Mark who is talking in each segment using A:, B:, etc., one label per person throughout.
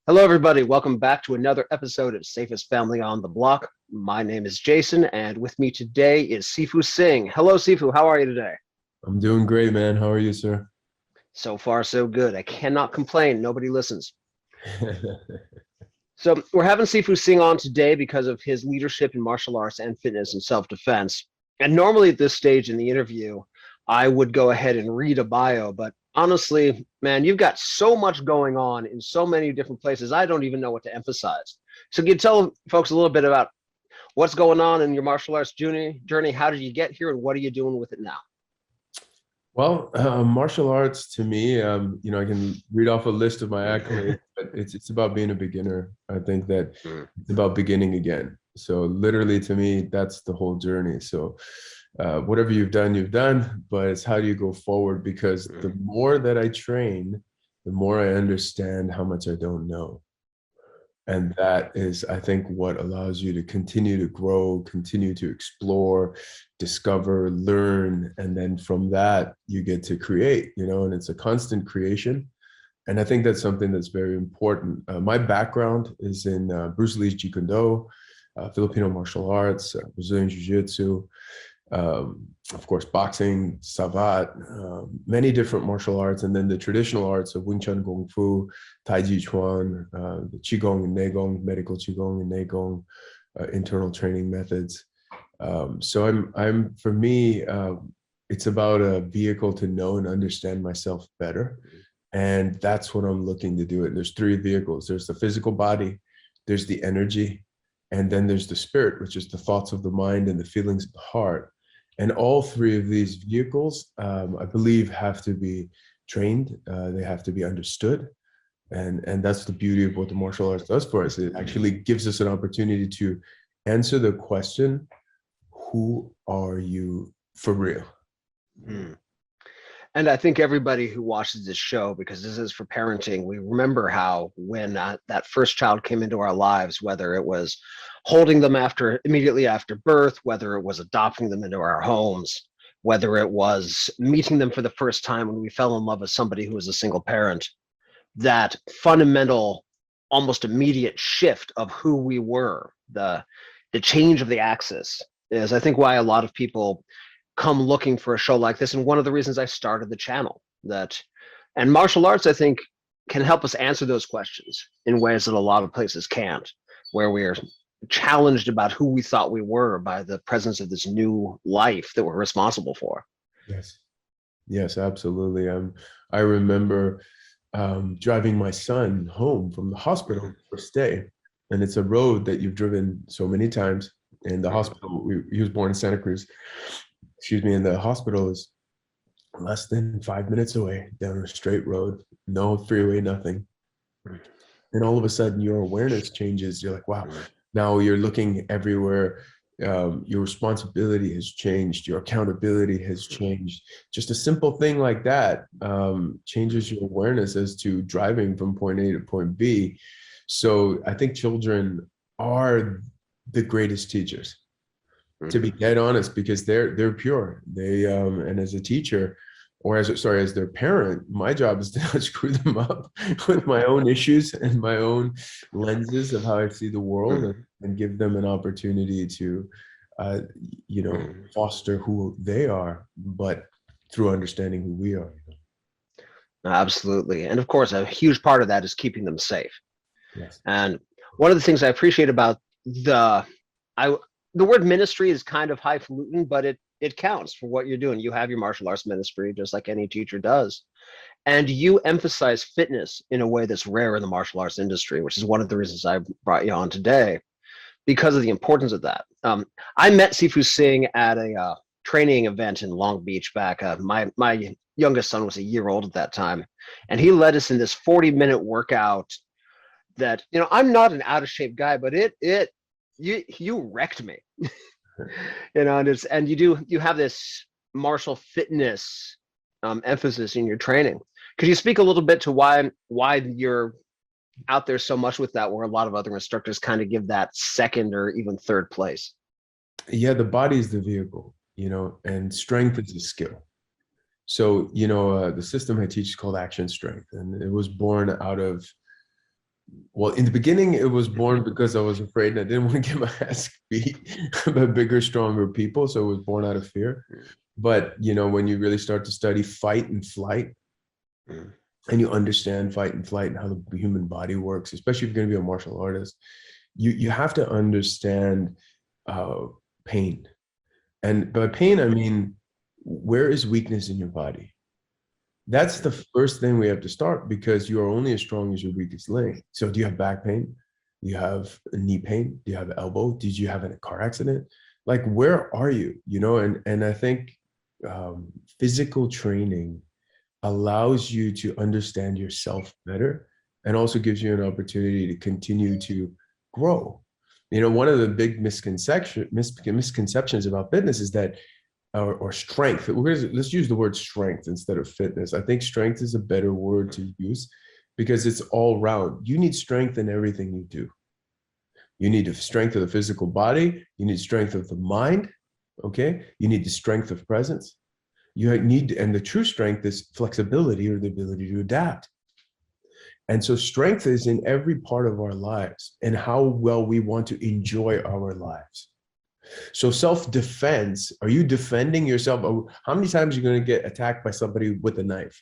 A: Hello, everybody. Welcome back to another episode of Safest Family on the Block. My name is Jason, and with me today is Sifu Singh. Hello, Sifu. How are you today?
B: I'm doing great, man. How are you, sir?
A: So far, so good. I cannot complain. Nobody listens. So we're having Sifu Singh on today because of his leadership in martial arts and fitness and self-defense. And normally at this stage in the interview, I would go ahead and read a bio, but honestly, man, you've got so much going on in so many different places. I don't even know what to emphasize. So can you tell folks a little bit about what's going on in your martial arts journey? How did you get here, and what are you doing with it now?
B: Well, martial arts to me, I can read off a list of my accolades, but it's about being a beginner. I think that it's about beginning again. So literally to me, that's the whole journey. So whatever you've done, but it's how do you go forward? Because the more that I train, the more I understand how much I don't know. And that is, I think, what allows you to continue to grow, continue to explore, discover, learn. And then from that, you get to create, and it's a constant creation. And I think that's something that's very important. My background is in Bruce Lee's Jeet Kune Do, Filipino martial arts, Brazilian Jiu-Jitsu, of course, boxing, Savat, many different martial arts, and then the traditional arts of Wing Chun, Kung Fu, Tai Chi Chuan, the Qigong and Neigong, medical Qigong and Neigong, internal training methods. So for me, it's about a vehicle to know and understand myself better. And that's what I'm looking to do. And there's three vehicles. There's the physical body, there's the energy, and then there's the spirit, which is the thoughts of the mind and the feelings of the heart. And all three of these vehicles, I believe, have to be trained. They have to be understood. And that's the beauty of what the martial arts does for us. It actually gives us an opportunity to answer the question, who are you for real?
A: And I think everybody who watches this show, because this is for parenting, we remember how when that first child came into our lives, whether it was holding them immediately after birth, whether it was adopting them into our homes, whether it was meeting them for the first time when we fell in love with somebody who was a single parent, that fundamental, almost immediate shift of who we were, the change of the axis is, I think, why a lot of people come looking for a show like this. And one of the reasons I started the channel, and martial arts, I think, can help us answer those questions in ways that a lot of places can't, where we are challenged about who we thought we were by the presence of this new life that we're responsible for.
B: Yes, absolutely. I remember driving my son home from the hospital the first day, and it's a road that you've driven so many times. And the hospital, he was born in Santa Cruz, and the hospital is less than 5 minutes away down a straight road, no freeway, nothing. And all of a sudden your awareness changes. You're like, wow, now you're looking everywhere. Your responsibility has changed. Your accountability has changed. Just a simple thing like that changes your awareness as to driving from point A to point B. So I think children are the greatest teachers, to be dead honest, because they're pure. They and as a teacher, or as their parent, my job is to not screw them up with my own issues and my own lenses of how I see the world, and give them an opportunity to foster who they are, but through understanding who we are.
A: Absolutely. And of course, a huge part of that is keeping them safe.
B: Yes.
A: And one of the things I appreciate about the word ministry is kind of highfalutin, but it counts for what you're doing. You have your martial arts ministry, just like any teacher does. And you emphasize fitness in a way that's rare in the martial arts industry, which is one of the reasons I brought you on today, because of the importance of that. I met Sifu Singh at a training event in Long Beach back. My youngest son was a year old at that time, and he led us in this 40-minute workout that, I'm not an out of shape guy, but you wrecked me. And you have this martial fitness emphasis in your training. Could you speak a little bit to why you're out there so much with that, where a lot of other instructors kind of give that second or even third place?
B: Yeah, the body is the vehicle, and strength is a skill. So, the system I teach is called action strength, and it was born out of Well, in the beginning, it was born because I was afraid and I didn't want to get my ass beat by bigger, stronger people. So it was born out of fear. But, you know, when you really start to study fight and flight, and you understand fight and flight and how the human body works, especially if you're going to be a martial artist, you have to understand pain. And by pain, I mean, where is weakness in your body? That's the first thing we have to start, because you are only as strong as your weakest link. So do you have back pain? Do you have knee pain? Do you have elbow? Did you have a car accident? Like, where are you? You know, and I think physical training allows you to understand yourself better, and also gives you an opportunity to continue to grow. You know, one of the big misconceptions about fitness is that, or strength. Let's use the word strength instead of fitness. I think strength is a better word to use, because it's all round. You need strength in everything you do. You need the strength of the physical body. You need strength of the mind. Okay. You need the strength of presence. You need, and the true strength is flexibility, or the ability to adapt. And so strength is in every part of our lives and how well we want to enjoy our lives. So self-defense, are you defending yourself? How many times are you going to get attacked by somebody with a knife?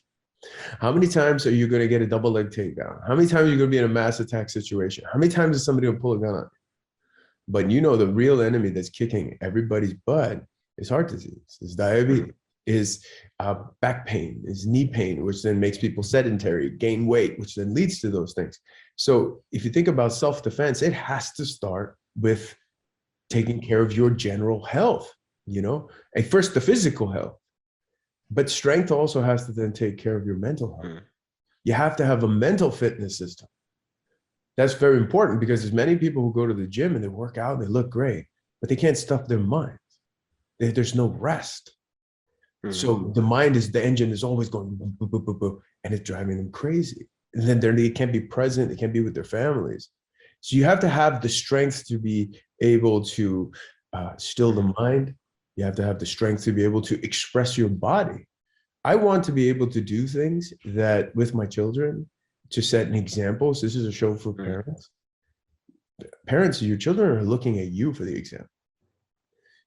B: How many times are you going to get a double leg takedown? How many times are you going to be in a mass attack situation? How many times is somebody going to pull a gun on you? But you know, the real enemy that's kicking everybody's butt is heart disease, is diabetes, is back pain, is knee pain, which then makes people sedentary, gain weight, which then leads to those things. So if you think about self-defense, it has to start with taking care of your general health, you know, and first the physical health, but strength also has to then take care of your mental health. You have to have a mental fitness system. That's very important, because there's many people who go to the gym and they work out and they look great, but they can't stop their minds. There's no rest. So the mind is, the engine is always going boom, boom, boom, boom, boom, and it's driving them crazy. And then they can't be present. They can't be with their families. So you have to have the strength to be able to still the mind. You have to have the strength to be able to express your body. I want to be able to do things that with my children, to set an example. So this is a show for parents. Parents, your children are looking at you for the example.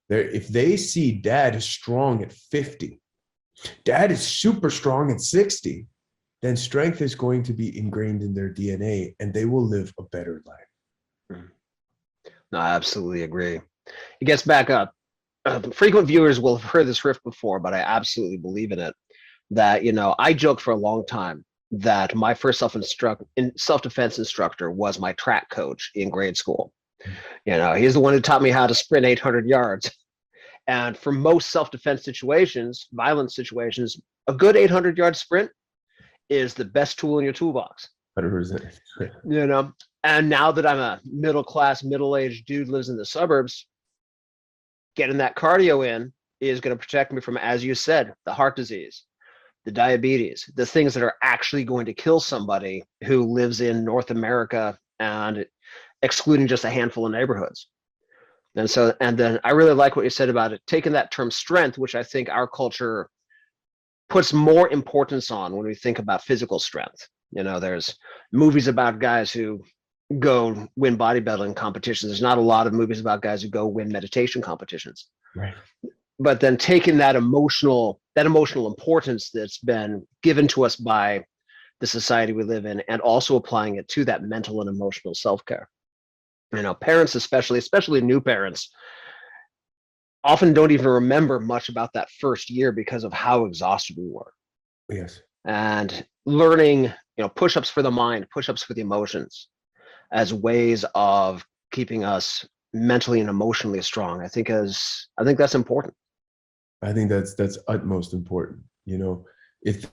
B: If they see dad is strong at 50, dad is super strong at 60, then strength is going to be ingrained in their DNA, and they will live a better life.
A: No, I absolutely agree. It gets back up. Frequent viewers will have heard this riff before, but I absolutely believe in it. That, you know, I joked for a long time that my first self-defense instructor was my track coach in grade school. You know, he's the one who taught me how to sprint 800 yards. And for most self-defense situations, violent situations, a good 800-yard sprint is the best tool in your toolbox.
B: 100%.
A: You know, and now that I'm a middle-class, middle-aged dude lives in the suburbs, getting that cardio in is going to protect me from, as you said, the heart disease, the diabetes, the things that are actually going to kill somebody who lives in North America, and excluding just a handful of neighborhoods. And so, and then I really like what you said about it, taking that term strength, which I think our culture puts more importance on when we think about physical strength. You know, there's movies about guys who go win bodybuilding competitions. There's not a lot of movies about guys who go win meditation competitions.
B: Right.
A: But then taking that emotional importance that's been given to us by the society we live in, and also applying it to that mental and emotional self-care. You know, parents, especially new parents, often don't even remember much about that first year because of how exhausted we were.
B: Yes.
A: And learning, you know, push-ups for the mind, push-ups for the emotions, as ways of keeping us mentally and emotionally strong, I think that's important.
B: I think that's utmost important. You know,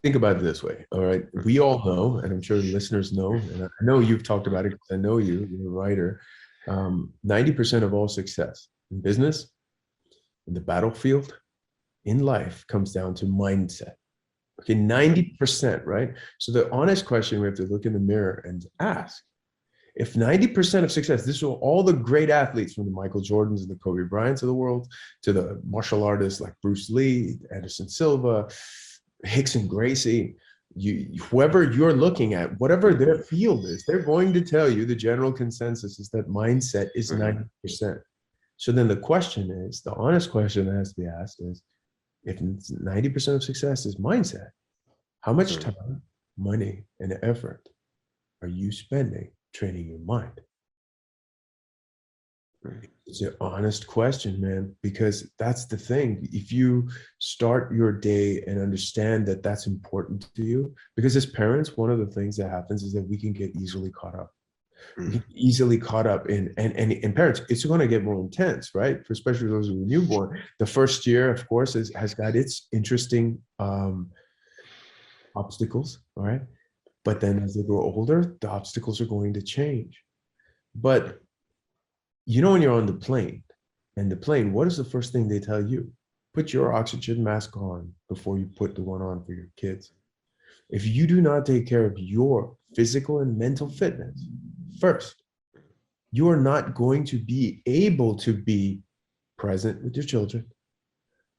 B: think about it this way. All right. We all know, and I'm sure the listeners know, and I know you've talked about it because I know you're a writer. 90% of all success in business, in the battlefield, in life comes down to mindset. Okay, 90%, right? So the honest question we have to look in the mirror and ask, if 90% of success, this is all the great athletes, from the Michael Jordans and the Kobe Bryants of the world, to the martial artists like Bruce Lee, Anderson Silva, Hickson Gracie, Whoever you're looking at, whatever their field is, they're going to tell you the general consensus is that mindset is 90%. So then the question is, the honest question that has to be asked is, if 90% of success is mindset, how much time, money, and effort are you spending training your mind? It's an honest question, man, because that's the thing. If you start your day and understand that that's important to you, because as parents, one of the things that happens is that we can get easily caught up. We get easily caught up in, and parents, it's going to get more intense, right? For especially those who are newborn. The first year, of course, has got its interesting obstacles, all right? But then as they grow older, the obstacles are going to change. But you know, when you're on the plane, and the plane, what is the first thing they tell you? Put your oxygen mask on before you put the one on for your kids. If you do not take care of your physical and mental fitness first, you are not going to be able to be present with your children.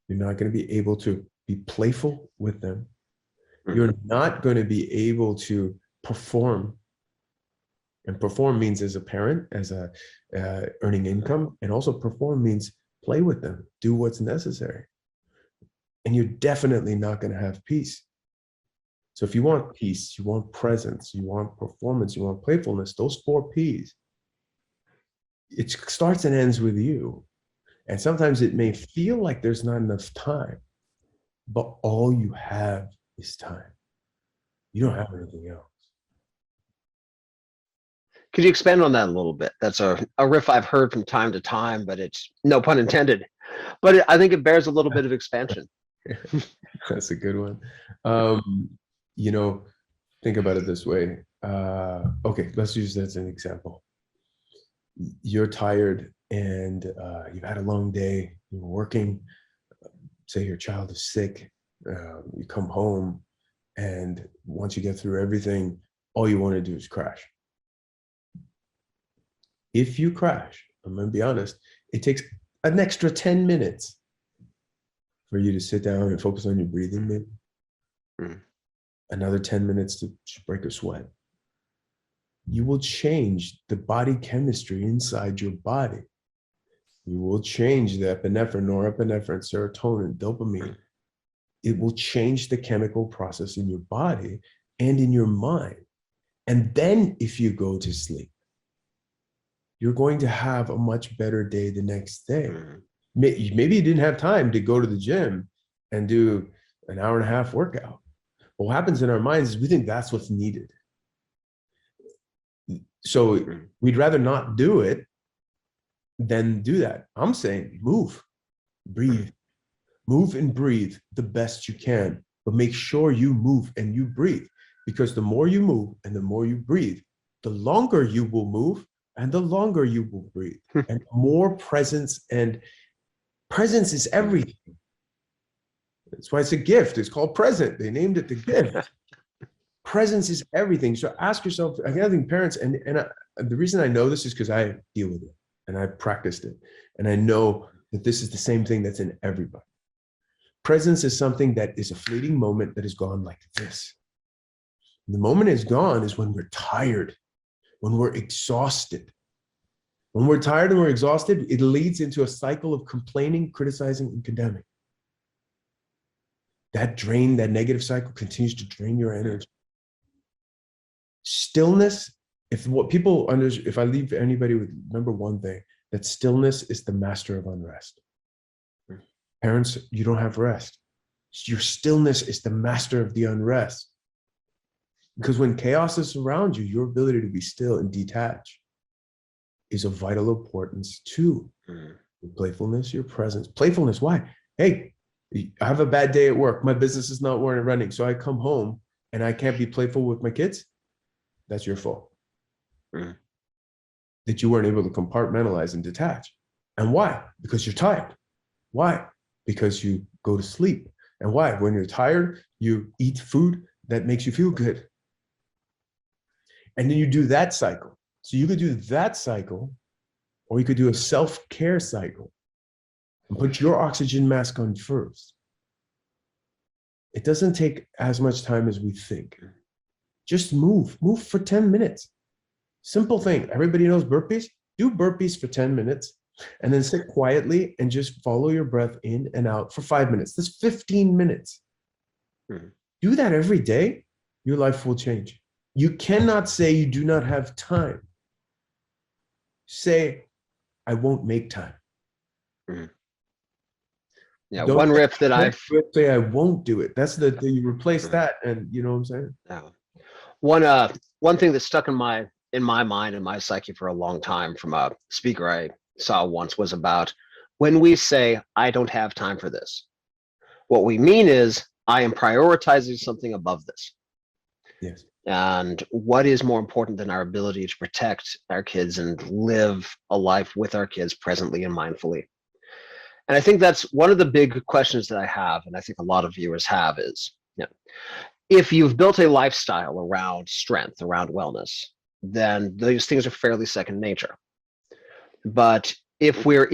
B: You're not going to be able to be playful with them. You're not going to be able to perform. And perform means as a parent, as a earning income, and also perform means play with them, do what's necessary. And you're definitely not going to have peace. So if you want peace, you want presence, you want performance, you want playfulness, those 4 P's, it starts and ends with you. And sometimes it may feel like there's not enough time, but all you have is time. You don't have anything else.
A: Could you expand on that a little bit? That's a riff I've heard from time to time, but it's no pun intended. But I think it bears a little bit of expansion.
B: That's a good one. You know, think about it this way. Okay, let's use that as an example. You're tired and you've had a long day, you're working, say your child is sick, you come home, and once you get through everything, all you want to do is crash. If you crash, I'm going to be honest, it takes an extra 10 minutes for you to sit down and focus on your breathing, maybe. Another 10 minutes to break a sweat. You will change the body chemistry inside your body. You will change the epinephrine, norepinephrine, serotonin, dopamine. It will change the chemical process in your body and in your mind. And then if you go to sleep, you're going to have a much better day the next day. Maybe you didn't have time to go to the gym and do an hour-and-a-half workout. What happens in our minds is we think that's what's needed. So we'd rather not do it than do that. I'm saying move, breathe, move and breathe the best you can, but make sure you move and you breathe, because the more you move and the more you breathe, the longer you will move and the longer you will breathe, and more presence. And presence is everything. That's why it's a gift. It's called present. They named it the gift. Presence is everything. So ask yourself, I think parents, and the reason I know this is because I deal with it and I practiced it. And I know that this is the same thing that's in everybody. Presence is something that is a fleeting moment that is gone like this. And the moment is gone is when we're tired, when we're exhausted. When we're tired and we're exhausted, it leads into a cycle of complaining, criticizing, and condemning. That negative cycle continues to drain your energy. Stillness, if I leave anybody with, remember one thing, that stillness is the master of unrest. Parents, you don't have rest. Your stillness is the master of the unrest. Because when chaos is around you, your ability to be still and detach is of vital importance too. Your playfulness, your presence. Playfulness, why? Hey, I have a bad day at work. My business is not running. So I come home and I can't be playful with my kids. That's your fault. That you weren't able to compartmentalize and detach. And why? Because you're tired. Why? Because you go to sleep. And why? When you're tired, you eat food that makes you feel good. And then you do that cycle. So you could do that cycle, or you could do a self-care cycle and put your oxygen mask on first. It doesn't take as much time as we think. Just move for 10 minutes. Simple thing. Everybody knows burpees. Do burpees for 10 minutes and then sit quietly and just follow your breath in and out for 5 minutes. That's 15 minutes. Do that every day. Your life will change. You cannot say you do not have time. Say, I won't make time.
A: Yeah,
B: Don't
A: one riff that I've
B: say I won't do it. That's you replace that, and you know what I'm saying?
A: Yeah. One thing that stuck in my mind and my psyche for a long time from a speaker I saw once was about when we say I don't have time for this, what we mean is I am prioritizing something above this.
B: Yes.
A: And what is more important than our ability to protect our kids and live a life with our kids presently and mindfully? And I think that's one of the big questions that I have, and I think a lot of viewers have, is, you know, if you've built a lifestyle around strength, around wellness, then those things are fairly second nature. But if we're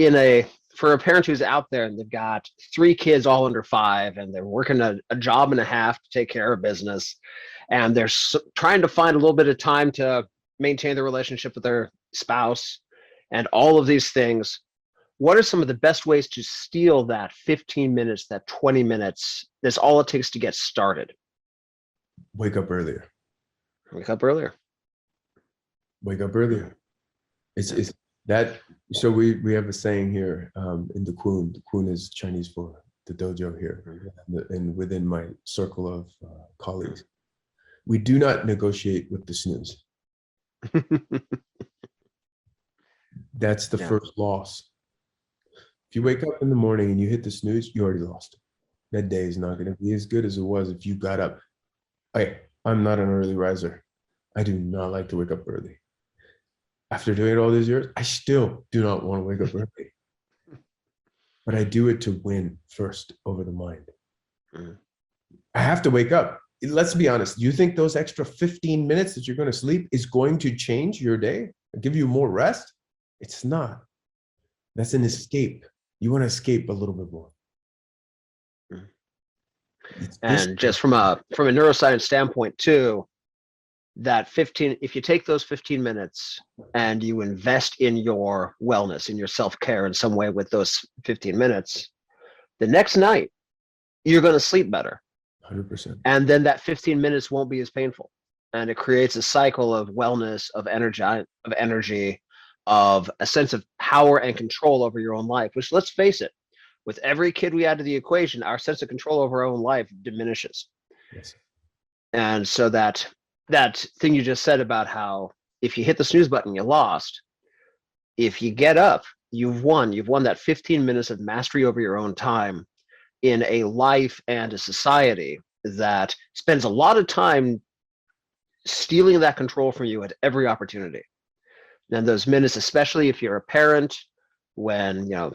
A: for a parent who's out there and they've got 3 kids all under 5 and they're working a job and a half to take care of business, and they're trying to find a little bit of time to maintain the relationship with their spouse and all of these things, what are some of the best ways to steal that 15 minutes, that 20 minutes? That's all it takes to get started.
B: Wake up earlier.
A: Wake up earlier.
B: Wake up earlier. It's that. So we have a saying here in the Kun. The Kun is Chinese for the dojo here, and within my circle of colleagues, we do not negotiate with the snooze. That's the first loss. If you wake up in the morning and you hit the snooze, you already lost. That day is not going to be as good as it was if you got up. I'm not an early riser. I do not like to wake up early. After doing it all these years, I still do not want to wake up early. But I do it to win first over the mind. I have to wake up. Let's be honest. Do you think those extra 15 minutes that you're going to sleep is going to change your day? Give you more rest? It's not. That's an escape. You want to escape a little bit more.
A: And just from a neuroscience standpoint too, that 15, if you take those 15 minutes and you invest in your wellness, in your self-care in some way with those 15 minutes, the next night you're going to sleep better.
B: 100%.
A: And then that 15 minutes won't be as painful. And it creates a cycle of wellness, of energy, of a sense of power and control over your own life, which, let's face it, with every kid we add to the equation, our sense of control over our own life diminishes.
B: Yes.
A: And so that thing you just said about how if you hit the snooze button, you lost. If you get up, you've won. You've won that 15 minutes of mastery over your own time in a life and a society that spends a lot of time stealing that control from you at every opportunity. And those minutes, especially if you're a parent, when, you know,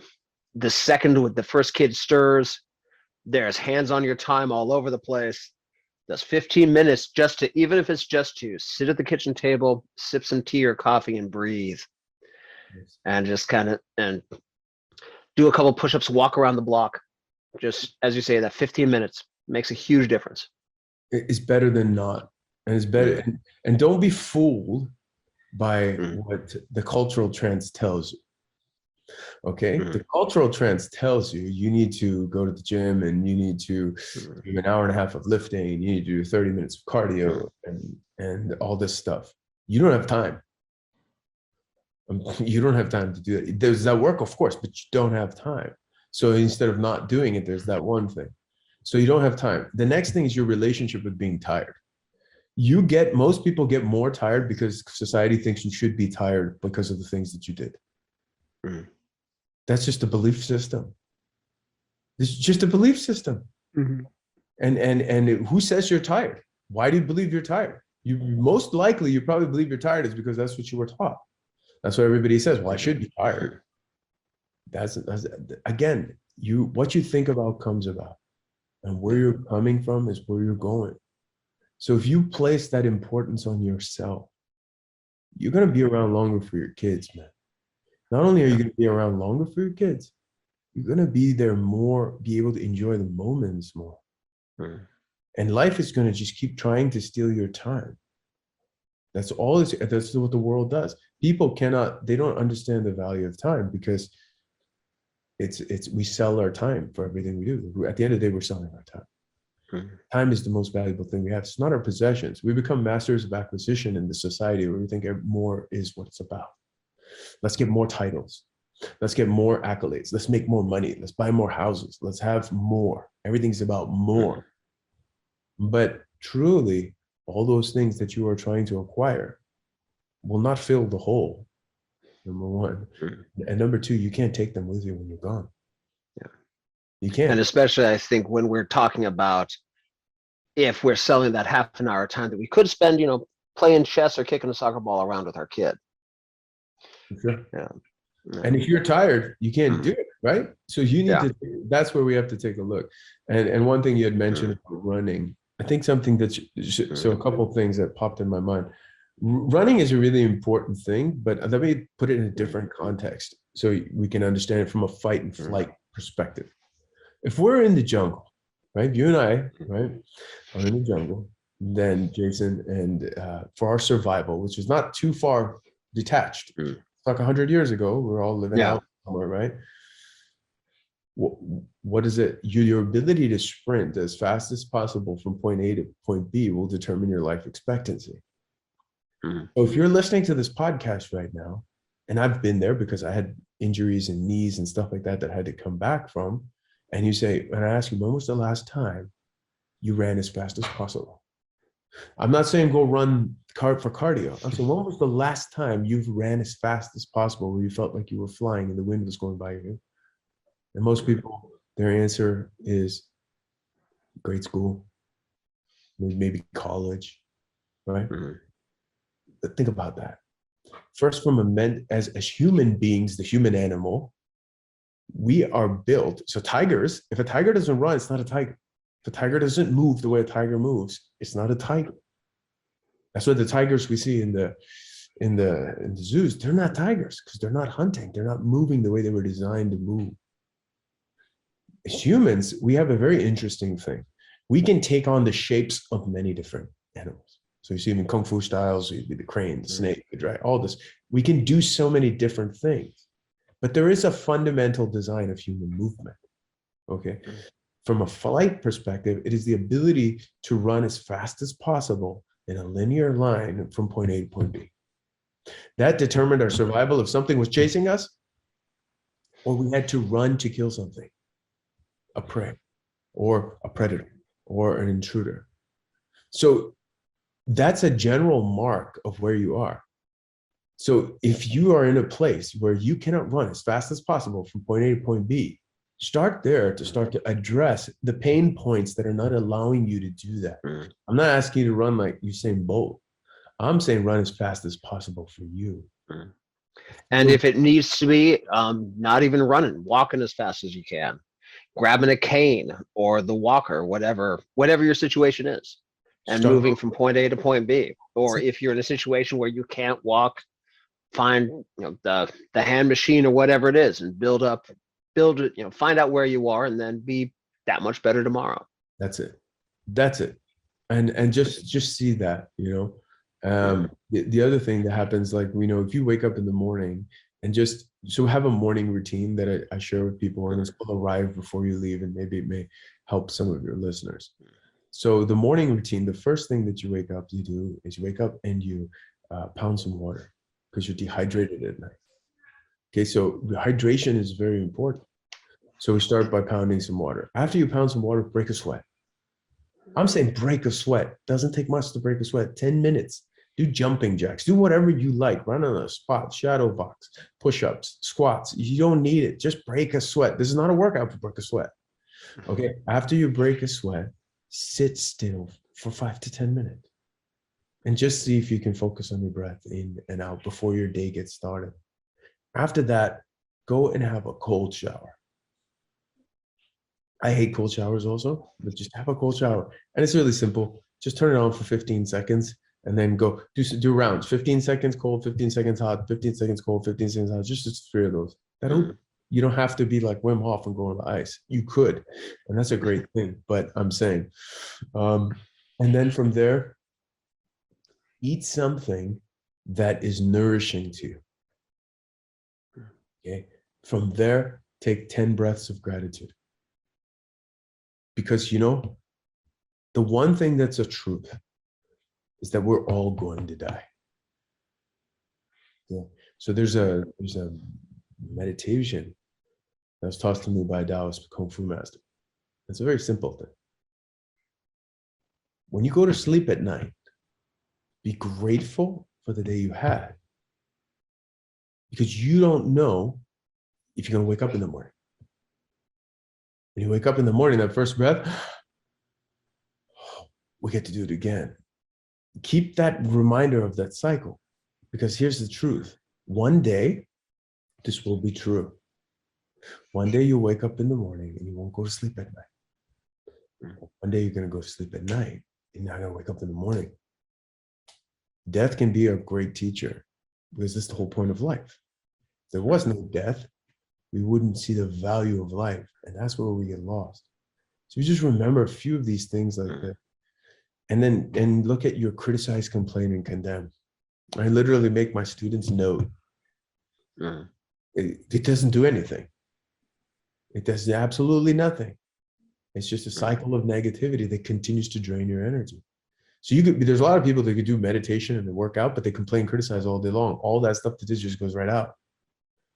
A: the second the first kid stirs, there's hands on your time all over the place. Those 15 minutes, just to, even if it's just to sit at the kitchen table, sip some tea or coffee and breathe. Yes. And just kind of, and do a couple push-ups, walk around the block. Just, as you say, that 15 minutes makes a huge difference.
B: It's better than not. And it's better. And don't be fooled by what the cultural trends tells you. Okay, the cultural trends tells you you need to go to the gym and you need to do an hour and a half of lifting, you need to do 30 minutes of cardio and all this stuff. You don't have time. You don't have time to do that. There's that work, of course, but you don't have time. So instead of not doing it, there's that one thing. So you don't have time. The next thing is your relationship with being tired. Most people get more tired because society thinks you should be tired because of the things that you did. That's just a belief system. It's just a belief system. And who says you're tired? Why do you believe you're tired? You most likely, you probably believe you're tired is because that's what you were taught. That's what everybody says. Well, I should be tired. That's again, what you think about comes about, and where you're coming from is where you're going. So if you place that importance on yourself, you're going to be around longer for your kids, man. Not only are you going to be around longer for your kids, you're going to be there more, be able to enjoy the moments more. And life is going to just keep trying to steal your time. That's all. That's what the world does. People they don't understand the value of time because we sell our time for everything we do. At the end of the day, we're selling our time. Time is the most valuable thing we have. It's not our possessions. We become masters of acquisition in the society where we think more is what it's about. Let's get more titles. Let's get more accolades. Let's make more money. Let's buy more houses. Let's have more. Everything's about more. But truly, all those things that you are trying to acquire will not fill the hole, number one. And number two, you can't take them with you when you're gone.
A: Yeah.
B: You can't.
A: And especially, I think, when we're talking about if we're selling that half an hour time that we could spend, playing chess or kicking a soccer ball around with our kid.
B: Sure.
A: Yeah.
B: And if you're tired, you can't do it, right? So you need to, that's where we have to take a look. And one thing you had mentioned about running, I think something that's, so a couple of things that popped in my mind. Running is a really important thing, but let me put it in a different context so we can understand it from a fight and flight perspective. If we're in the jungle, right, you and I, right, are in the jungle, then Jason, and for our survival, which is not too far detached, like 100 years ago, we're all living out somewhere, right? What is it? Your ability to sprint as fast as possible from point A to point B will determine your life expectancy. So if you're listening to this podcast right now, and I've been there because I had injuries and knees and stuff like that I had to come back from, and you say, and I ask you, when was the last time you ran as fast as possible? I'm not saying go run for cardio. I'm saying, when was the last time you've ran as fast as possible where you felt like you were flying and the wind was going by you? And most people, their answer is grade school, maybe college, right? But think about that. First, as human beings, the human animal, we are built. So tigers, if a tiger doesn't run, it's not a tiger. If a tiger doesn't move the way a tiger moves, it's not a tiger. That's why the tigers we see in the zoos, they're not tigers because they're not hunting. They're not moving the way they were designed to move. As humans, we have a very interesting thing. We can take on the shapes of many different animals. So you see them in Kung Fu styles, you see the crane, the snake, the dragon, all this. We can do so many different things. But there is a fundamental design of human movement, okay? From a flight perspective, it is the ability to run as fast as possible in a linear line from point A to point B. That determined our survival if something was chasing us or we had to run to kill something, a prey or a predator or an intruder. So that's a general mark of where you are. So if you are in a place where you cannot run as fast as possible from point A to point B, start there to start to address the pain points that are not allowing you to do that. I'm not asking you to run like Usain Bolt. I'm saying run as fast as possible for you.
A: And if it needs to be, not even running, walking as fast as you can, grabbing a cane or the walker, whatever your situation is, and moving from point A to point B. Or if you're in a situation where you can't walk, find the hand machine or whatever it is and build it, find out where you are and then be that much better tomorrow.
B: That's it. And just see that, the other thing that happens, like, if you wake up in the morning and so have a morning routine that I share with people, and it's called Arrive Before You Leave, and maybe it may help some of your listeners. So the morning routine, the first thing that you do is you wake up and you pound some water because you're dehydrated at night. Okay, so hydration is very important. So we start by pounding some water. After you pound some water, break a sweat. I'm saying break a sweat. Doesn't take much to break a sweat. 10 minutes. Do jumping jacks. Do whatever you like. Run on a spot, shadow box, push-ups, squats. You don't need it. Just break a sweat. This is not a workout for break a sweat. Okay, after you break a sweat, sit still for 5 to 10 minutes and just see if you can focus on your breath in and out before your day gets started. After that, go and have a cold shower. I hate cold showers also, but just have a cold shower. And it's really simple. Just turn it on for 15 seconds and then go do rounds. 15 seconds cold, 15 seconds hot, 15 seconds cold, 15 seconds hot. Just 3 of those. You don't have to be like Wim Hof and go on the ice. You could, and that's a great thing. But I'm saying, and then from there, eat something that is nourishing to you. Okay. From there, take 10 breaths of gratitude. Because the one thing that's a truth is that we're all going to die. Yeah. So there's a meditation that was taught to me by a Taoist Kung Fu master. It's a very simple thing. When you go to sleep at night, be grateful for the day you had, because you don't know if you're going to wake up in the morning. When you wake up in the morning, that first breath, we get to do it again. Keep that reminder of that cycle, because here's the truth. One day, this will be true. One day you'll wake up in the morning and you won't go to sleep at night. One day you're going to go to sleep at night and you're not going to wake up in the morning. Death can be a great teacher, because that's the whole point of life. If there was no death, we wouldn't see the value of life, and that's where we get lost. So you just remember a few of these things like that, and look at your criticize, complain, and condemn. I literally make my students note. It doesn't do anything. It does absolutely nothing. It's just a cycle of negativity that continues to drain your energy. So there's a lot of people that could do meditation and they work out, but they complain, criticize all day long. All that stuff that just goes right out.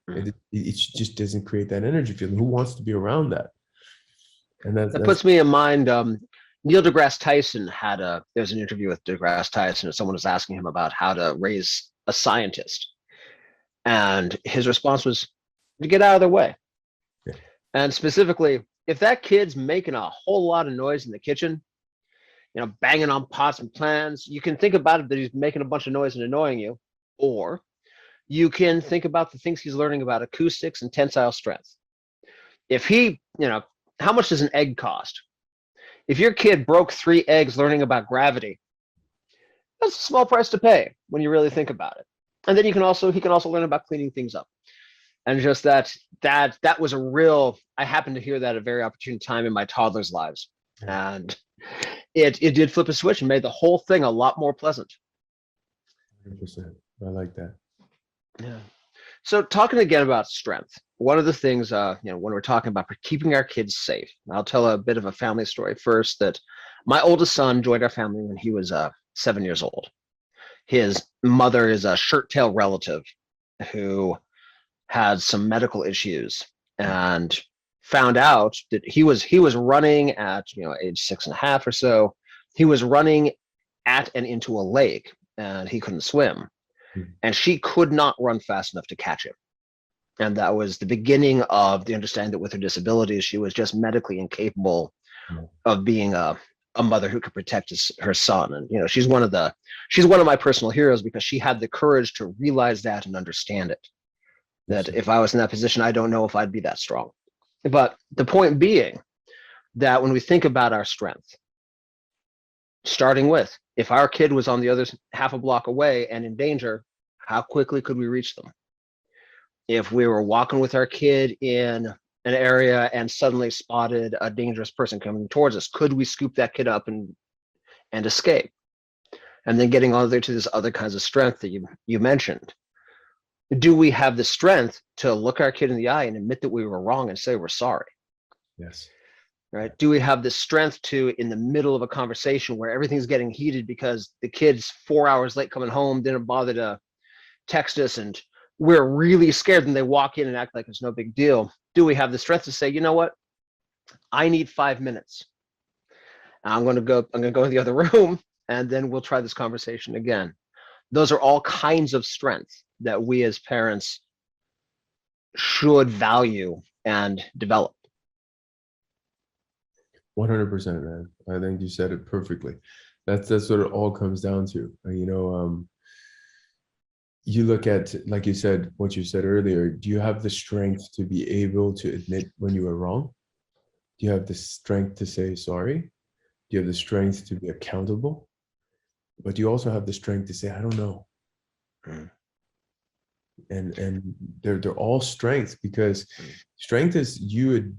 B: It just doesn't create that energy feeling. Who wants to be around that? And that
A: puts me in mind. Neil deGrasse Tyson there's an interview with DeGrasse Tyson, and someone was asking him about how to raise a scientist. And his response was to get out of their way.
B: Yeah.
A: And specifically, if that kid's making a whole lot of noise in the kitchen, banging on pots and pans, you can think about it that he's making a bunch of noise and annoying you. Or you can think about the things he's learning about acoustics and tensile strength. If he, how much does an egg cost? If your kid broke 3 eggs learning about gravity, that's a small price to pay when you really think about it. And then he can also learn about cleaning things up. And just that was I happened to hear that at a very opportune time in my toddlers' lives. And it did flip a switch and made the whole thing a lot more pleasant.
B: 100%. I like that.
A: Yeah. So talking again about strength, one of the things, when we're talking about keeping our kids safe, I'll tell a bit of a family story first, that my oldest son joined our family when he was 7 years old. His mother is a shirt-tail relative who had some medical issues, and found out that he was running at age 6.5 or so. He was running at and into a lake, and he couldn't swim, and she could not run fast enough to catch him. And that was the beginning of the understanding that with her disabilities, she was just medically incapable of being a mother who could protect her son. And she's one of my personal heroes, because she had the courage to realize that and understand it. That if I was in that position, I don't know if I'd be that strong. But the point being that when we think about our strength, starting with, if our kid was on the other half a block away and in danger, how quickly could we reach them? If we were walking with our kid in an area and suddenly spotted a dangerous person coming towards us, could we scoop that kid up and escape? And then getting on there to this other kinds of strength that you mentioned. Do we have the strength to look our kid in the eye and admit that we were wrong and say we're sorry?
B: Yes.
A: Right? Do we have the strength to, in the middle of a conversation where everything's getting heated because the kid's 4 hours late coming home, didn't bother to text us, and we're really scared, and they walk in and act like it's no big deal? Do we have the strength to say, you know what? I need 5 minutes. I'm going to go in the other room, and then we'll try this conversation again. Those are all kinds of strength that we as parents should value and develop.
B: 100%, man. I think you said it perfectly. That's what it all comes down to. You look at, like you said, what you said earlier, do you have the strength to be able to admit when you were wrong? Do you have the strength to say sorry? Do you have the strength to be accountable? But you also have the strength to say, I don't know. and they're all strengths, because strength is you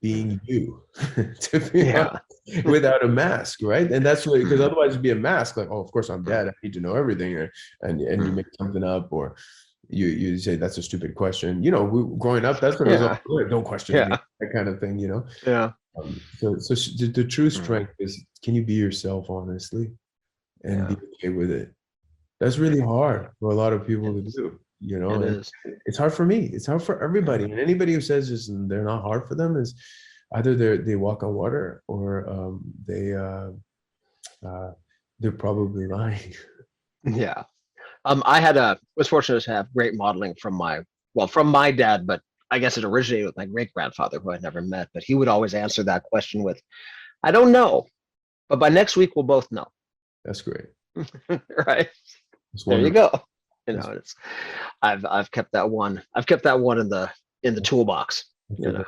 B: being you, to be honest, without a mask, right? And that's what, because otherwise it'd be a mask, like, oh, of course I'm dead, I need to know everything, and you make something up, or you say that's a stupid question. Growing up, that's what it was all good. Don't question me, that kind of thing,
A: Yeah.
B: So the true strength is, can you be yourself honestly and be okay with it? That's really hard for a lot of people to do, and it's hard for me. It's hard for everybody. And anybody who says this and they're not hard for them is either they walk on water, or they're probably lying.
A: Yeah. I was fortunate to have great modeling from my dad, but I guess it originated with my great grandfather, who I'd never met, but he would always answer that question with, I don't know, but by next week we'll both know.
B: That's great.
A: Right. There you go. I've kept that one. I've kept that one in the toolbox. Yeah.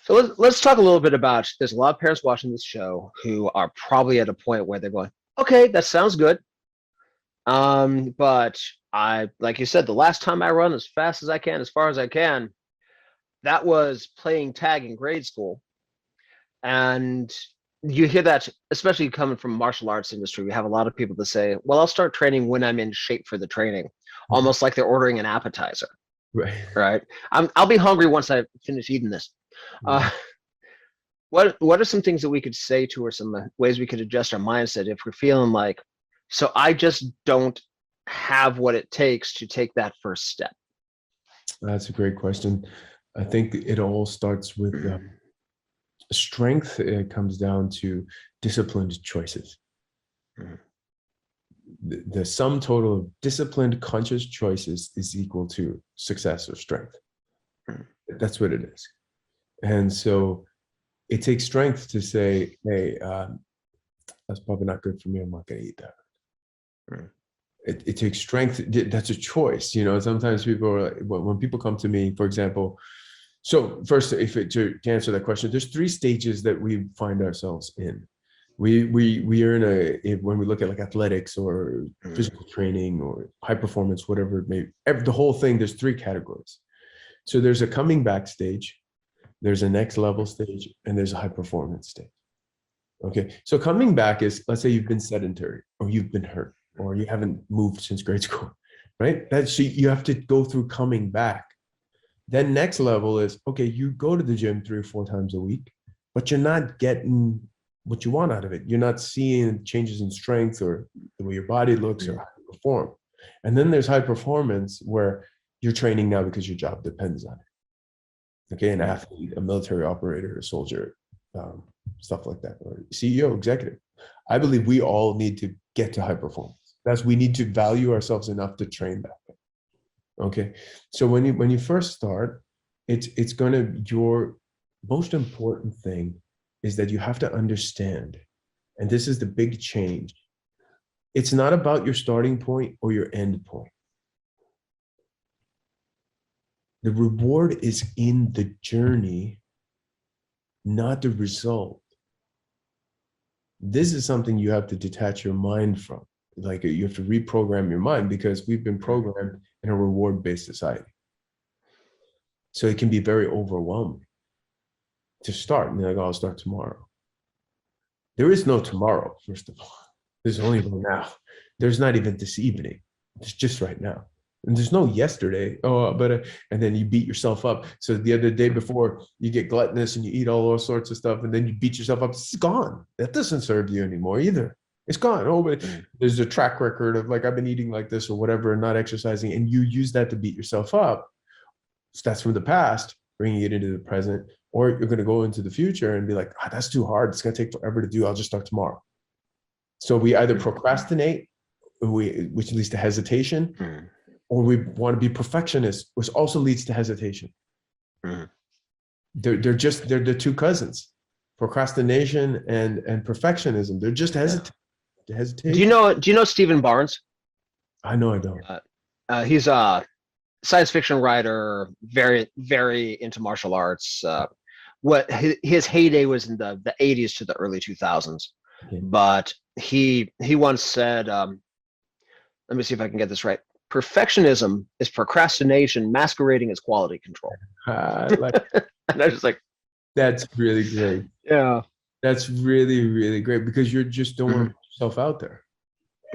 A: So let's talk a little bit about, there's a lot of parents watching this show who are probably at a point where they're going, okay, that sounds good. But like you said, the last time I run as fast as I can, as far as I can, that was playing tag in grade school. And you hear that, especially coming from martial arts industry, we have a lot of people that say, well, I'll start training when I'm in shape for the training, almost like they're ordering an appetizer. Right. I'll be hungry once I finish eating this. What are some things that we could say to, or some ways we could adjust our mindset if we're feeling like, so I just don't have what it takes to take that first step?
B: That's a great question. I think it all starts with strength. It comes down to disciplined choices. The sum total of disciplined, conscious choices is equal to success or strength. That's what it is. And so it takes strength to say, hey, that's probably not good for me. I'm not going to eat that. It takes strength. That's a choice. Sometimes people are like, when people come to me, for example. So first, to answer that question, there's 3 stages that we find ourselves in. We are when we look at like athletics or physical training or high performance, whatever it may be, the whole thing, there's 3 categories. So there's a coming back stage, there's a next level stage, and there's a high performance stage. Okay, so coming back is, let's say you've been sedentary, or you've been hurt, or you haven't moved since grade school, right? So you have to go through coming back. Then next level is, okay, you go to the gym 3 or 4 times a week, but you're not getting what you want out of it. You're not seeing changes in strength or the way your body looks or how you perform. And then there's high performance, where you're training now because your job depends on it. Okay, an athlete, a military operator, a soldier, stuff like that, or CEO, executive. I believe we all need to get to high performance. We need to value ourselves enough to train that way. Okay, so when you first start, your most important thing is that you have to understand, and this is the big change. It's not about your starting point or your end point. The reward is in the journey, not the result. This is something you have to detach your mind from. Like, you have to reprogram your mind, because we've been programmed in a reward-based society. So it can be very overwhelming to start. And you're like, oh, I'll start tomorrow. There is no tomorrow, first of all. There's only right now. There's not even this evening. It's just right now. And there's no yesterday. And then you beat yourself up. So the other day before, you get gluttonous and you eat all sorts of stuff, and then you beat yourself up. It's gone. That doesn't serve you anymore either. It's gone. Oh, but there's a track record of, like, I've been eating like this or whatever and not exercising, and you use that to beat yourself up. So that's from the past, bringing it into the present. Or you're going to go into the future and be like, that's too hard. It's going to take forever to do. I'll just start tomorrow. So we either procrastinate, which leads to hesitation, or we want to be perfectionists, which also leads to hesitation. They're the 2 cousins, procrastination and perfectionism. They're just hesitation.
A: Do you know Stephen Barnes?
B: I know I don't.
A: He's a science fiction writer, very, very into martial arts. What his heyday was in the 80s to the early 2000s. Okay. But he once said, let me see if I can get this right. perfectionism is procrastination masquerading as quality control.
B: Like,
A: And I was just like,
B: that's really great.
A: yeah,
B: That's really, really great because you just don't want to put yourself out there.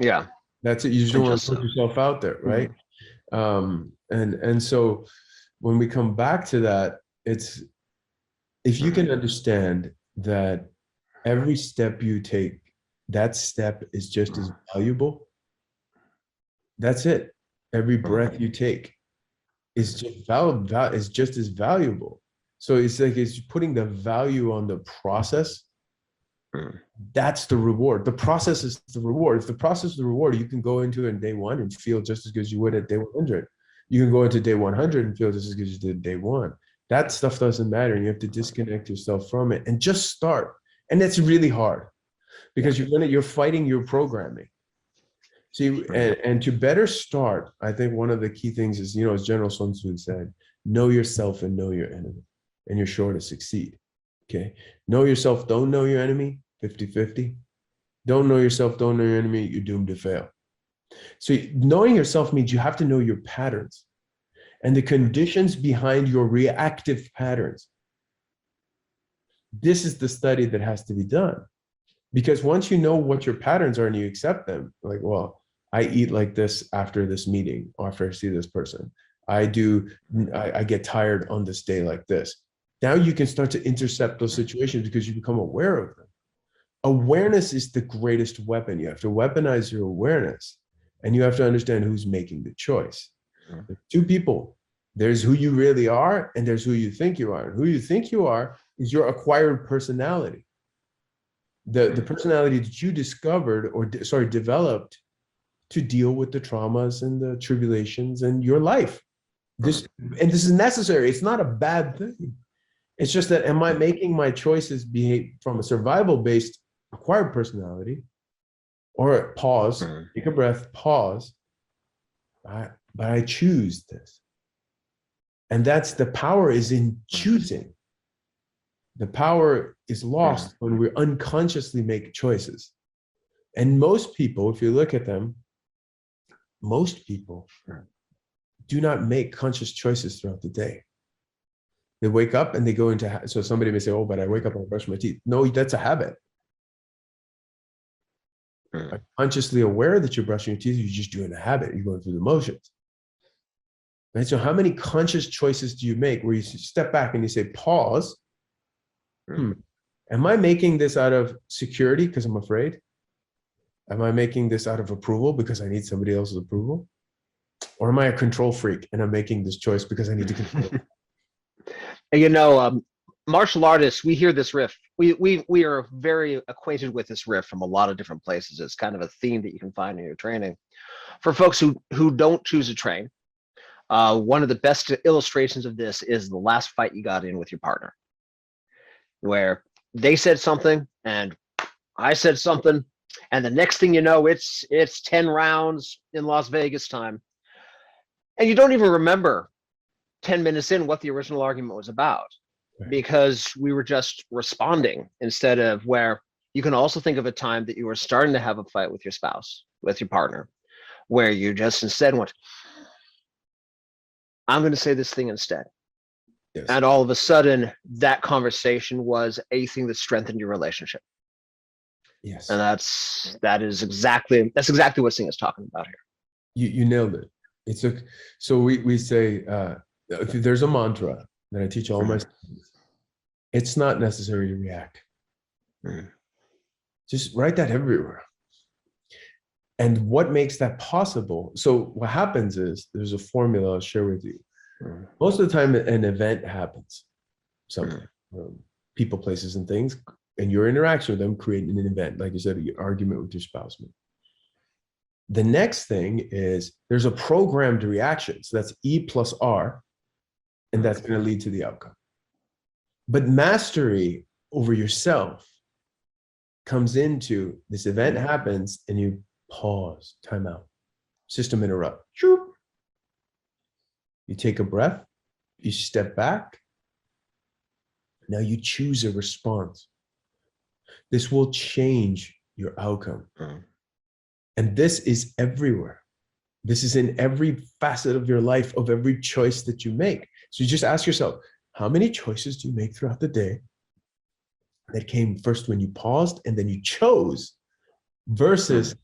A: yeah,
B: That's it. You just don't want to put
A: so.
B: yourself out there, right? And so when we come back to that, it's if you can understand that every step you take, that step is just as valuable. That's it. Every breath you take is just as valuable. So it's like it's putting the value on the process. That's the reward. The process is the reward. If the process is the reward, you can go into it in day one and feel just as good as you would at day 100. You can go into day 100 and feel just as good as you did day one. That stuff doesn't matter. You have to disconnect yourself from it and just start. And it's really hard because you're fighting your programming. See, and to better start, I think one of the key things is, as General Sun Tzu said, know yourself and know your enemy, and you're sure to succeed. Okay. Know yourself, don't know your enemy, 50-50. Don't know yourself, don't know your enemy, you're doomed to fail. So knowing yourself means you have to know your patterns and the conditions behind your reactive patterns. This is the study that has to be done. Because once you know what your patterns are and you accept them, like, well, I eat like this after this meeting, or after I see this person. I get tired on this day like this. Now you can start to intercept those situations because you become aware of them. Awareness is the greatest weapon. You have to weaponize your awareness, and you have to understand who's making the choice. There's two people. There's who you really are, and there's who you think you are. And who you think you are is your acquired personality. The personality that you discovered developed to deal with the traumas and the tribulations in your life. This is necessary. It's not a bad thing. It's just that, am I making my choices behave from a survival-based acquired personality, or pause, take a breath, pause, but I choose this. And that's the power is in choosing. The power is lost when we unconsciously make choices. And most people, if you look at them, most people do not make conscious choices throughout the day. They wake up and they go into, so somebody may say, oh, but I wake up and I brush my teeth. No, that's a habit. Are consciously aware that you're brushing your teeth, you're just doing a habit. You're going through the motions. Right? So how many conscious choices do you make where you step back and you say, pause, am I making this out of security because I'm afraid? Am I making this out of approval because I need somebody else's approval? Or am I a control freak and I'm making this choice because I need to control?
A: And martial artists, we hear this riff. We are very acquainted with this riff from a lot of different places. It's kind of a theme that you can find in your training. For folks who don't choose to train, one of the best illustrations of this is the last fight you got in with your partner, where they said something and I said something, and the next thing you know, it's 10 rounds in Las Vegas time, and you don't even remember 10 minutes in what the original argument was about, because we were just responding, instead of where you can also think of a time that you were starting to have a fight with your spouse, with your partner, where you just instead went, I'm going to say this thing instead. Yes. And all of a sudden that conversation was a thing that strengthened your relationship. Yes. And that's exactly what Singh is talking about here.
B: You nailed it. So we say, there's a mantra that I teach all my students. It's not necessary to react. Just write that everywhere. And what makes that possible? So what happens is there's a formula I'll share with you. Most of the time an event happens. Something, people, places, and things, and your interaction with them create an event. Like you said, an argument with your spouse. The next thing is there's a programmed reaction. So that's E plus R, and that's going to lead to the outcome. But mastery over yourself comes into this event happens and you pause, time out, system interrupt. You take a breath, you step back. Now you choose a response. This will change your outcome. And this is everywhere. This is in every facet of your life, of every choice that you make. So you just ask yourself, how many choices do you make throughout the day that came first when you paused and then you chose, versus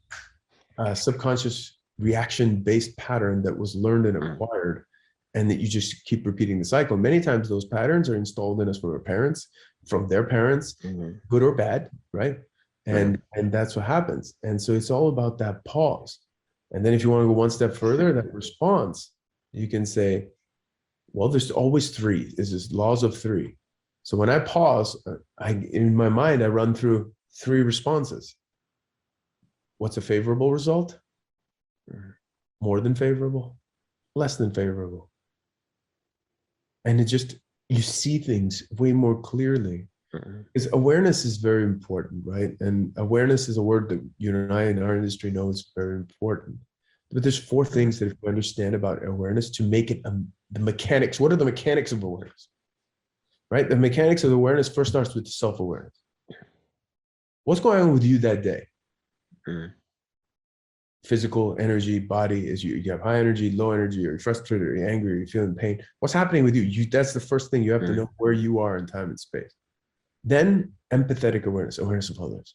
B: a subconscious reaction-based pattern that was learned and acquired, and that you just keep repeating the cycle. Many times those patterns are installed in us from our parents, from their parents, good or bad, right? And that's what happens. And so it's all about that pause. And then if you want to go one step further, that response, you can say, well, there's always three. This is laws of three. So when I pause, in my mind, I run through three responses. What's a favorable result? More than favorable? Less than favorable? And it just, you see things way more clearly. Because awareness is very important, right? And awareness is a word that you and I in our industry know is very important. But there's four things that if you understand about awareness to make it the mechanics. What are the mechanics of awareness? Right? The mechanics of awareness first starts with self-awareness. What's going on with you that day? Physical energy, body, is you have high energy, low energy, or you're frustrated, or you're angry, or you're feeling pain. What's happening with you? That's the first thing you have to know, where you are in time and space. Then empathetic awareness, awareness of others.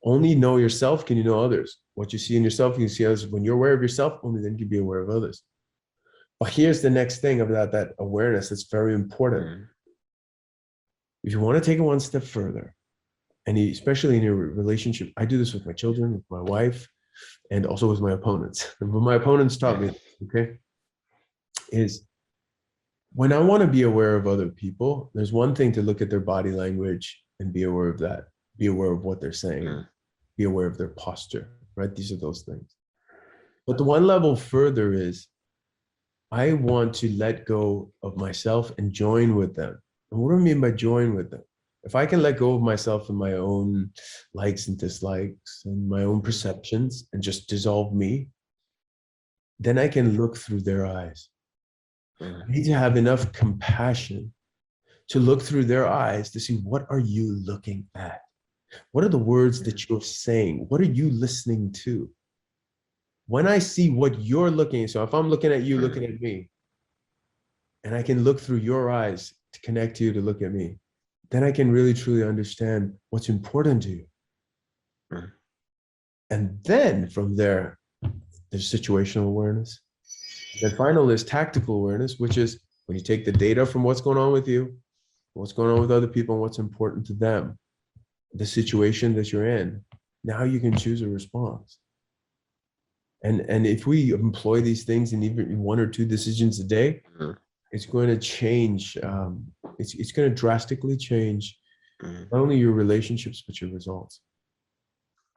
B: Only know yourself can you know others. What you see in yourself, you see others. When you're aware of yourself, only then you can be aware of others. But here's the next thing about that awareness that's very important. If you want to take it one step further, and especially in your relationship, I do this with my children, with my wife, and also with my opponents. And what my opponents taught me, okay, is when I want to be aware of other people, there's one thing to look at their body language and be aware of that, be aware of what they're saying, be aware of their posture, right? These are those things. But the one level further is I want to let go of myself and join with them. And what do I mean by join with them? If I can let go of myself and my own likes and dislikes and my own perceptions and just dissolve me, then I can look through their eyes. I need to have enough compassion to look through their eyes to see, what are you looking at? What are the words that you're saying? What are you listening to? When I see what you're looking at, so if I'm looking at you, looking at me, and I can look through your eyes to connect to you to look at me, then I can really truly understand what's important to you. And then from there, there's situational awareness. The final is tactical awareness, which is when you take the data from what's going on with you, what's going on with other people, and what's important to them, the situation that you're in, now you can choose a response. And if we employ these things in even one or two decisions a day, it's going to change. It's going to drastically change not only your relationships, but your results.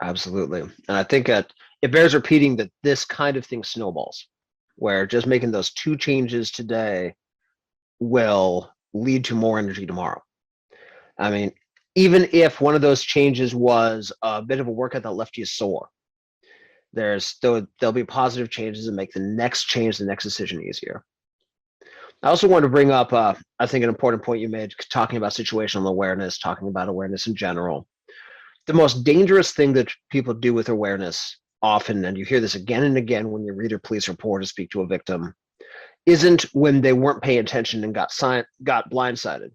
A: Absolutely. And I think it bears repeating that this kind of thing snowballs, where just making those two changes today will lead to more energy tomorrow. I mean, even if one of those changes was a bit of a workout that left you sore, there'll be positive changes that make the next change, the next decision easier. I also want to bring up, I think, an important point you made, talking about situational awareness, talking about awareness in general. The most dangerous thing that people do with awareness often, and you hear this again and again when you read a police report or speak to a victim, isn't when they weren't paying attention and got blindsided,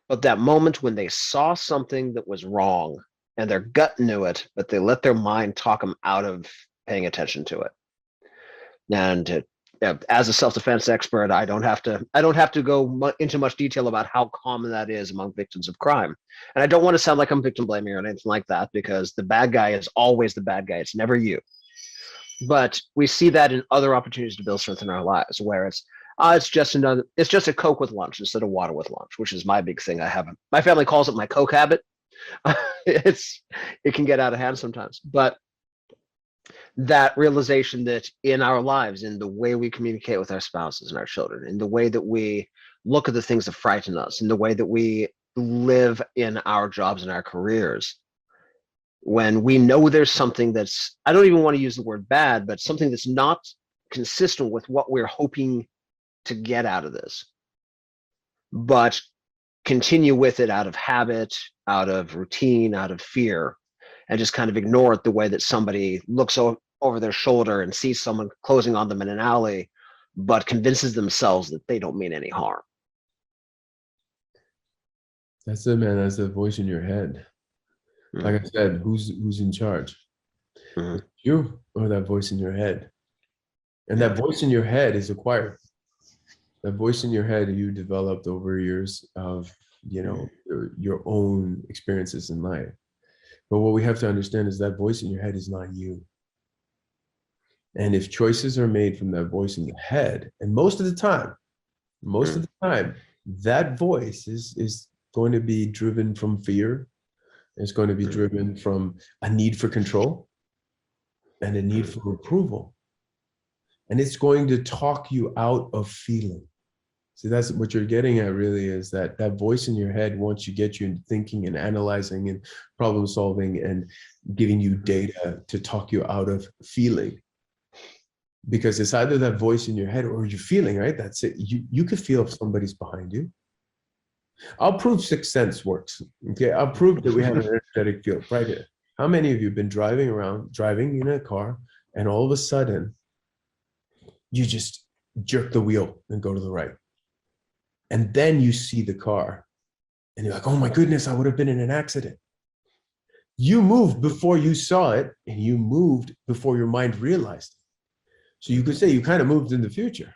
A: but that moment when they saw something that was wrong and their gut knew it, but they let their mind talk them out of paying attention to it. And as a self-defense expert, I don't have to go into much detail about how common that is among victims of crime. And I don't want to sound like I'm victim blaming or anything like that, because the bad guy is always the bad guy. It's never you. But we see that in other opportunities to build strength in our lives, where it's just a Coke with lunch instead of water with lunch, which is my big thing. My family calls it my Coke habit. It can get out of hand sometimes, but that realization that in our lives, in the way we communicate with our spouses and our children, in the way that we look at the things that frighten us, in the way that we live in our jobs and our careers, when we know there's something that's, I don't even want to use the word bad, but something that's not consistent with what we're hoping to get out of this, but continue with it out of habit, out of routine, out of fear, and just kind of ignore it the way that somebody looks over their shoulder and sees someone closing on them in an alley, but convinces themselves that they don't mean any harm.
B: That's it, man. That's the voice in your head. Like I said, who's in charge?
A: Mm-hmm.
B: You or that voice in your head? And that voice in your head is acquired. That voice in your head you developed over years of, your own experiences in life. But what we have to understand is that voice in your head is not you. And if choices are made from that voice in the head, and most of the time, that voice is going to be driven from fear. It's going to be driven from a need for control and a need for approval. And it's going to talk you out of feeling. See, that's what you're getting at, really, is that voice in your head wants to get you into thinking and analyzing and problem solving and giving you data to talk you out of feeling. Because it's either that voice in your head or you're feeling, right? That's it. You could feel if somebody's behind you. I'll prove sixth sense works. Okay, I'll prove that we have an energetic field right here. How many of you have been driving in a car, and all of a sudden, you just jerk the wheel and go to the right? And then you see the car, and you're like, oh my goodness, I would have been in an accident. You moved before you saw it, and you moved before your mind realized it. So you could say you kind of moved in the future.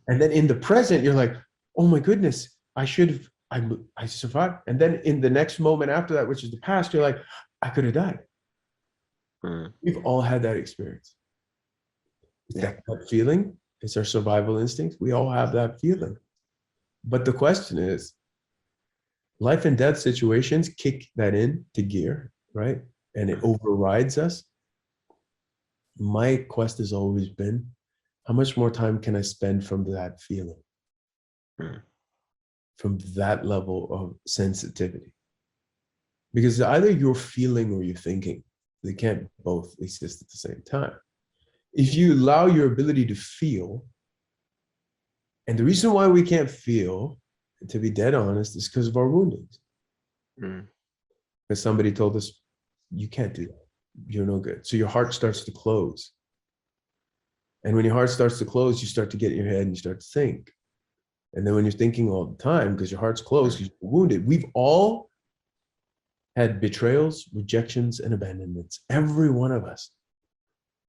B: And then in the present, you're like, oh my goodness, I survived. And then in the next moment after that, which is the past, you're like, I could have died. We've all had that experience. That feeling, it's our survival instinct. We all have that feeling. But the question is, life and death situations kick that into gear, right? And it overrides us. My quest has always been, how much more time can I spend from that feeling? From that level of sensitivity? Because either you're feeling or you're thinking. They can't both exist at the same time. If you allow your ability to feel, and the reason why we can't feel, to be dead honest, is because of our woundings. Because somebody told us, you can't do that. You're no good. So your heart starts to close. And when your heart starts to close, you start to get in your head and you start to think. And then when you're thinking all the time, because your heart's closed, because you're wounded, we've all had betrayals, rejections, and abandonments. Every one of us.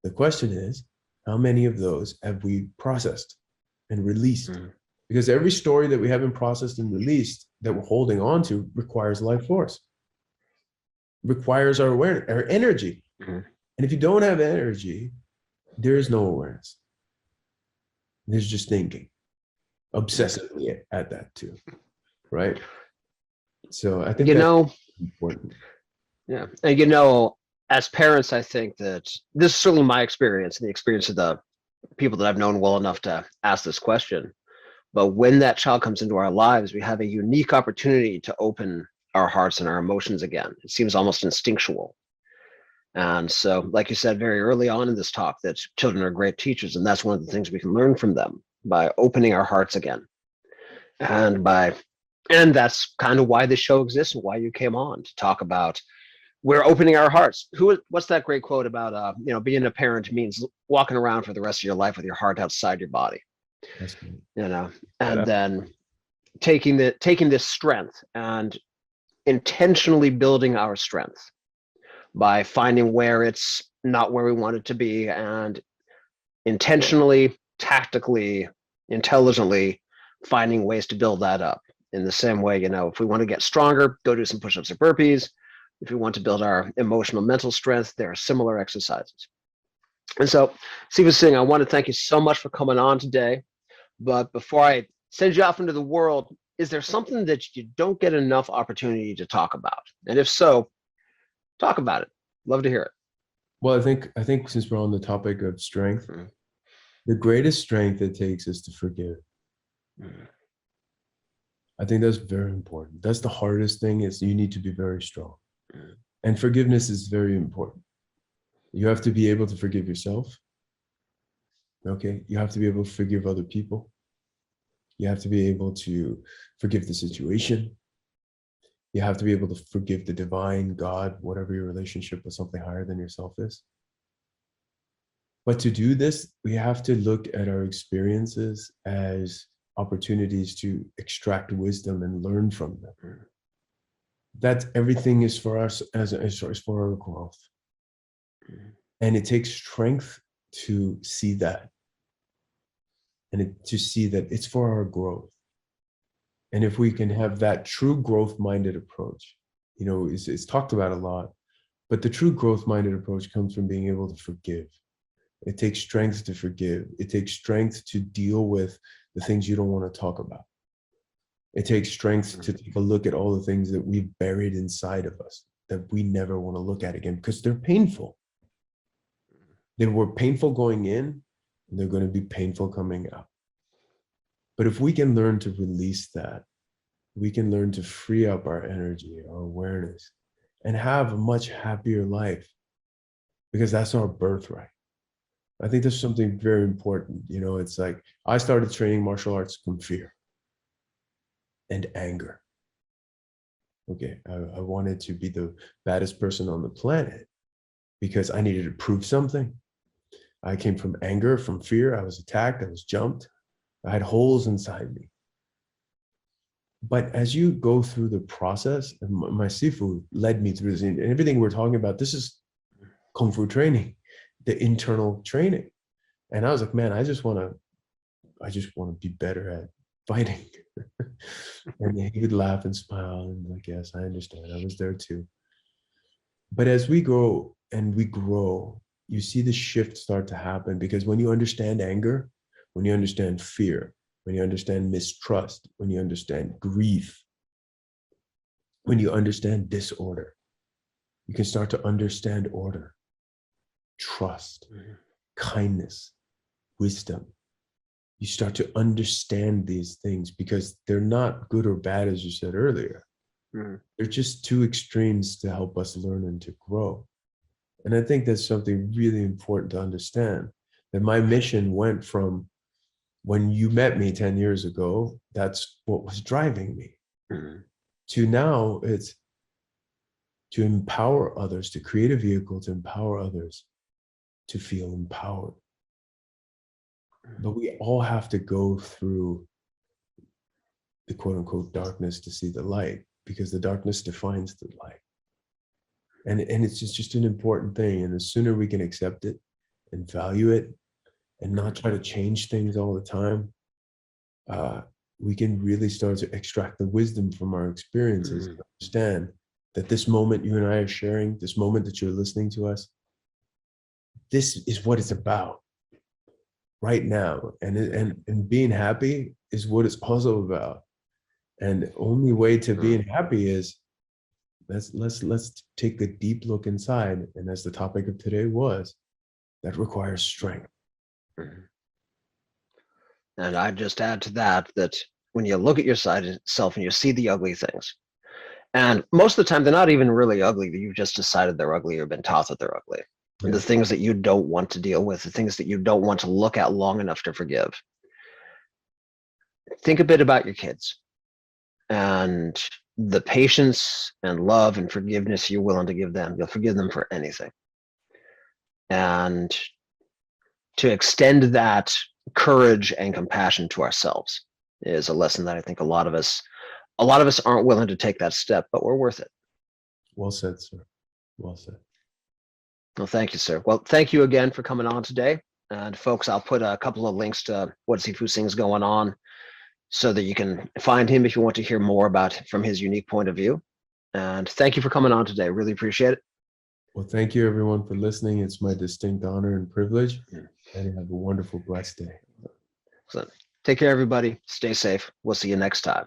B: The question is, how many of those have we processed and released? Because every story that we haven't processed and released that we're holding on to requires life force, requires our awareness, our energy. And if you don't have energy, there is no awareness. There's just thinking, obsessively at that too, right? So I think that's important.
A: Yeah, and as parents, I think that this is certainly my experience and the experience of the people that I've known well enough to ask this question. But when that child comes into our lives, we have a unique opportunity to open our hearts and our emotions again. It seems almost instinctual. And so, like you said very early on in this talk, that children are great teachers, and that's one of the things we can learn from them by opening our hearts again. And that's kind of why this show exists and why you came on to talk about we're opening our hearts. What's that great quote about being a parent means walking around for the rest of your life with your heart outside your body.
B: That's great.
A: And then taking this strength and intentionally building our strength by finding where it's not where we want it to be, and intentionally, tactically, intelligently finding ways to build that up. In the same way, if we want to get stronger, go do some push-ups or burpees. If we want to build our emotional, mental strength, there are similar exercises. And so, Sifu Singh, I want to thank you so much for coming on today. But before I send you off into the world, is there something that you don't get enough opportunity to talk about? And if so, talk about it. Love to hear it.
B: Well, I think since we're on the topic of strength, the greatest strength it takes is to forgive. I think that's very important. That's the hardest thing, is you need to be very strong. And forgiveness is very important. You have to be able to forgive yourself. Okay. You have to be able to forgive other people. You have to be able to forgive the situation. You have to be able to forgive the divine, God, whatever your relationship with something higher than yourself is. But to do this, we have to look at our experiences as opportunities to extract wisdom and learn from them. That everything is for us as for our growth. And it takes strength to see that. And to see that it's for our growth. And if we can have that true growth-minded approach, you know, it's talked about a lot, but the true growth-minded approach comes from being able to forgive. It takes strength to forgive. It takes strength to deal with the things you don't want to talk about. It takes strength to take a look at all the things that we've buried inside of us that we never want to look at again because they're painful. They were painful going in, and they're going to be painful coming out. But if we can learn to release that, we can learn to free up our energy, our awareness, and have a much happier life because that's our birthright. I think there's something very important. You know, it's like I started training martial arts from fear and anger. Okay, I wanted to be the baddest person on the planet because I needed to prove something. I came from anger, from fear. I was attacked, I was jumped. I had holes inside me. But as you go through the process, and my Sifu led me through this, and everything we're talking about, this is Kung Fu training, the internal training. And I was like, man, I just want to be better at fighting. And he would laugh and smile and like, yes, I understand. I was there too. But as we go and we grow, you see the shift start to happen because when you understand anger, when you understand fear, when you understand mistrust, when you understand grief, when you understand disorder, you can start to understand order, trust, kindness, wisdom. You start to understand these things because they're not good or bad, as you said earlier. They're just two extremes to help us learn and to grow. And I think that's something really important to understand, that my mission went from when you met me 10 years ago, that's what was driving me, to now it's to empower others, to create a vehicle to empower others to feel empowered. But we all have to go through the quote unquote darkness to see the light, because the darkness defines the light. And it's just an important thing. And the sooner we can accept it and value it and not try to change things all the time, we can really start to extract the wisdom from our experiences and understand that this moment you and I are sharing, this moment that you're listening to us, this is what it's about right now. And being happy is what it's also about. And the only way to being happy is let's take a deep look inside. And as the topic of today was, that requires strength.
A: And I'd just add to that, that when you look at yourself and you see the ugly things, and most of the time they're not even really ugly, you've just decided they're ugly or been taught that they're ugly. Yeah. The things that you don't want to deal with, the things that you don't want to look at long enough to forgive. Think a bit about your kids and the patience and love and forgiveness you're willing to give them. You'll forgive them for anything. And to extend that courage and compassion to ourselves is a lesson that I think a lot of us aren't willing to take that step, but we're worth it.
B: Well said, sir. Well said.
A: Well, thank you, sir. Well, thank you again for coming on today. And folks, I'll put a couple of links to what Sifu Singh's going on so that you can find him if you want to hear more about from his unique point of view. And thank you for coming on today. Really appreciate it.
B: Well, thank you everyone for listening. It's my distinct honor and privilege. And have a wonderful, blessed day.
A: Excellent. Take care, everybody. Stay safe. We'll see you next time.